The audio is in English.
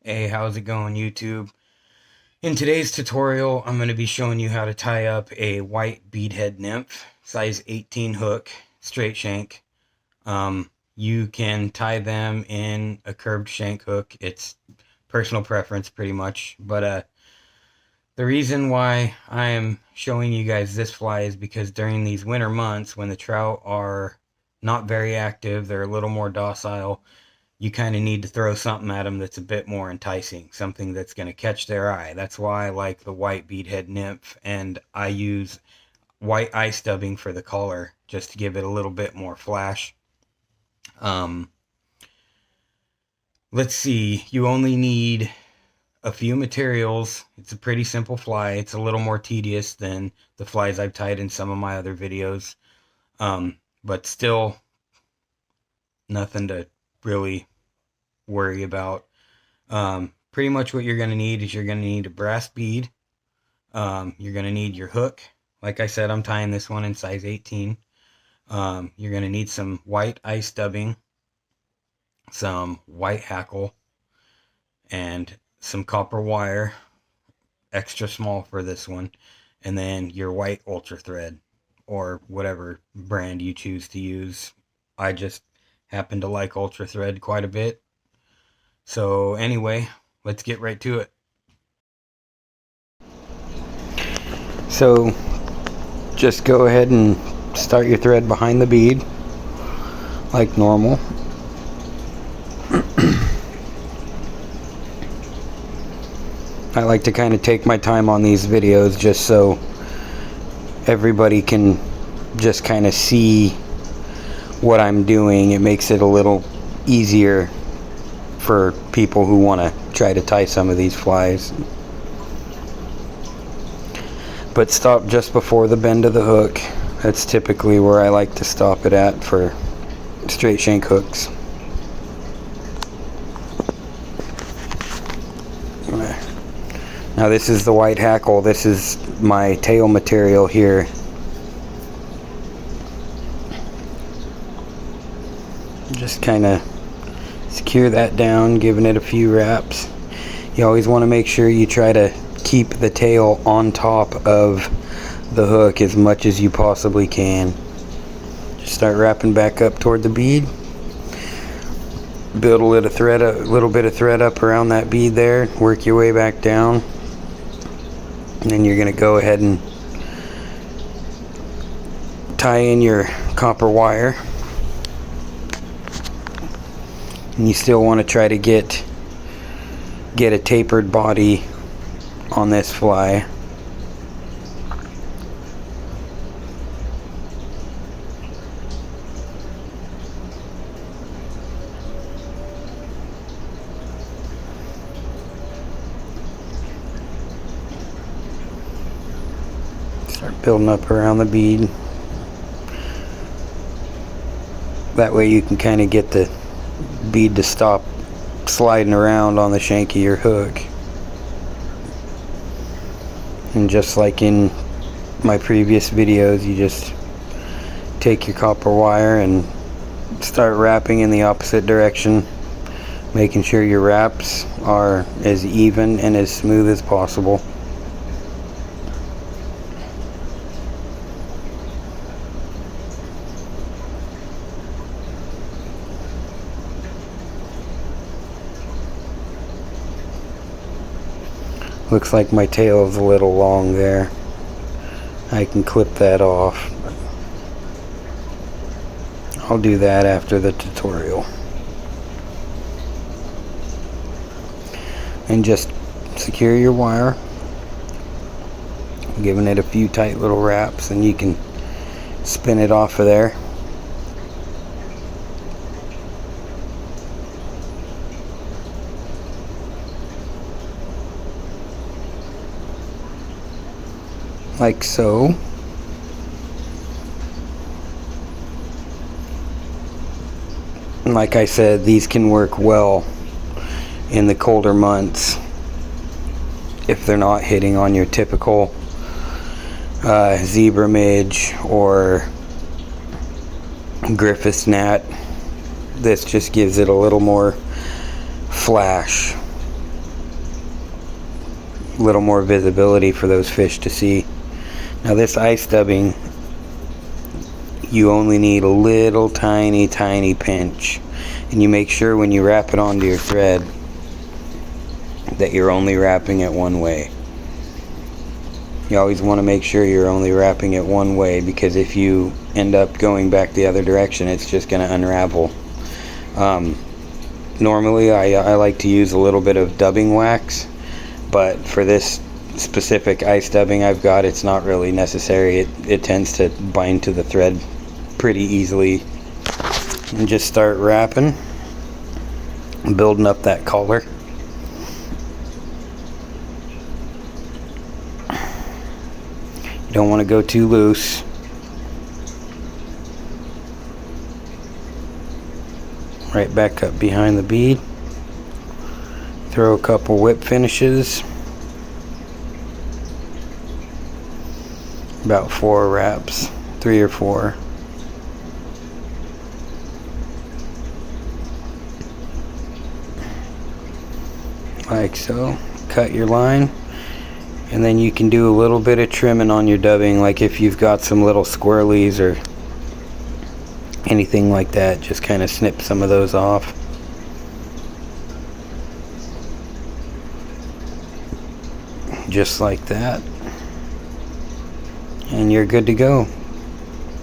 Hey, how's it going, YouTube? In today's tutorial, I'm going to be showing you how to tie up a white beadhead nymph, size 18 hook, straight shank. You can tie them in a curved shank hook. It's personal preference pretty much, but the reason why I am showing you guys this fly is because during these winter months when the trout are not very active, they're a little more docile, you kind of need to throw something at them that's a bit more enticing, something that's going to catch their eye. That's why I like the white beadhead nymph, and I use white eye stubbing for the color just to give it a little bit more flash. Let's see, you only need a few materials. It's a pretty simple fly. It's a little more tedious than the flies I've tied in some of my other videos, but still nothing to really worry about. Pretty much what you're going to need is you're going to need a brass bead. You're going to need your hook. Like I said, I'm tying this one in size 18. You're going to need some white eye stubbing, some white hackle, and some copper wire, extra small for this one, and then your white ultra thread, or whatever brand you choose to use. I just happen to like ultra thread quite a bit. So anyway, let's get right to it. So just go ahead and start your thread behind the bead like normal. I like to kind of take my time on these videos just so everybody can just kind of see what I'm doing. It makes it a little easier for people who want to try to tie some of these flies. But stop just before the bend of the hook. That's typically where I like to stop it at for straight shank hooks. Now this is the white hackle. This is my tail material here. Just kind of secure that down, giving it a few wraps. You always want to make sure you try to keep the tail on top of the hook as much as you possibly can. Just start wrapping back up toward the bead. Build a little bit of thread up around that bead there. Work your way back down. And then you're going to go ahead and tie in your copper wire. And you still want to try to get a tapered body on this fly. Start building up around the bead. That way you can kind of get the bead to stop sliding around on the shank of your hook. And just like in my previous videos, you just take your copper wire and start wrapping in the opposite direction, making sure your wraps are as even and as smooth as possible. Looks like my tail is a little long there. I can clip that off. I'll do that after the tutorial. And just secure your wire, giving it a few tight little wraps, and you can spin it off of there. Like so. And like I said, these can work well in the colder months if they're not hitting on your typical zebra midge or Griffith's gnat. This just gives it a little more flash. a little more visibility for those fish to see. Now this ice dubbing, you only need a little tiny pinch, and you make sure when you wrap it onto your thread that you're only wrapping it one way. You always want to make sure you're only wrapping it one way, because if you end up going back the other direction, it's just going to unravel. Normally I like to use a little bit of dubbing wax, but for this specific ice dubbing I've got, it's not really necessary. It tends to bind to the thread pretty easily. And just start wrapping, building up that collar. You don't want to go too loose. Right back up behind the bead. Throw a couple whip finishes. About 4 wraps, 3 or 4. Like so. Cut your line, and then you can do a little bit of trimming on your dubbing, like if you've got some little squirrelies or anything like that, just kind of snip some of those off. Just like that, and you're good to go.